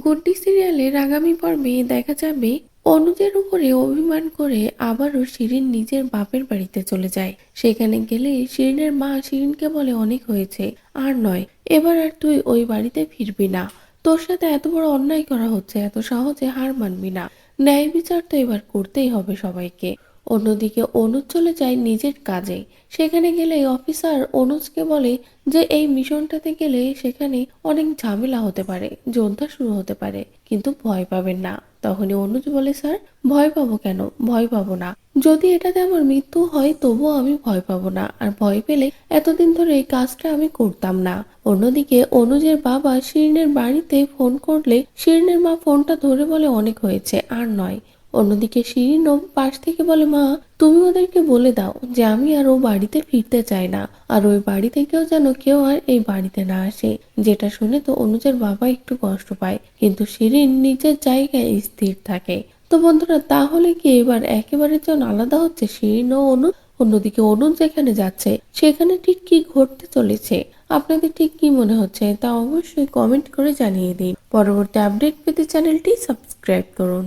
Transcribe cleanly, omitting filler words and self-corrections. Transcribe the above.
গুড্ডি সিরিয়ালের আগামী পর্বে দেখা যাবে অনুজের উপরে অভিমান করে আবারও শিরিন নিজের বাপের বাড়িতে চলে যায়। সেখানে গেলে শিরিনের মা শিরিনকে বলে অনেক হয়েছে, আর নয়, এবার আর তুই ওই বাড়িতে ফিরবি না। তোর সাথে এত বড় অন্যায় করা হচ্ছে, এত সহজে হার মানবি না। ন্যায় বিচার তো এবার করতেই হবে সবাইকে। অন্যদিকে অনুজ চলে যায় নিজের কাজে। সেখানে গেলে অফিসার অনুজকে বলে যে এই মিশনটাতে গেলে সেখানে অনেক ঝামেলা হতে পারে, যোদ্ধা শুরু হতে পারে, কিন্তু ভয় পাবেন না। তখনই অনুজ বলে, স্যার, ভয় পাবো কেন? ভয় পাবো না। যদি এটাতে আমার মৃত্যু হয় তবুও আমি ভয় পাবো না, আর ভয় পেলে এতদিন ধরে এই কাজটা আমি করতাম না। অন্যদিকে অনুজের বাবা শিরিনের বাড়িতে ফোন করলে শিরিনের মা ফোনটা ধরে বলে অনেক হয়েছে, আর নয়। অন্যদিকে শিরিনও পাশ থেকে বলে, মা, তুমি ওদেরকে বলে দাও যে আমি আর ও বাড়িতে ফিরতে চাই না, আর ওই বাড়ি থেকেও যেন কেউ আর এই বাড়িতে না আসে। যেটা শুনে তো অনুজের বাবা একটু কষ্ট পায়, কিন্তু শিরিন নিজের জায়গায় স্থির থাকে। তো বন্ধুরা, তাহলে কি এবার একেবারে যেন আলাদা হচ্ছে শিরিন ও অনুজ? অন্যদিকে অনুজ যেখানে যাচ্ছে সেখানে ঠিক কি ঘটতে চলেছে, আপনাদের ঠিক কি মনে হচ্ছে তা অবশ্যই কমেন্ট করে জানিয়ে দিন। পরবর্তী আপডেট পেতে চ্যানেলটি সাবস্ক্রাইব করুন।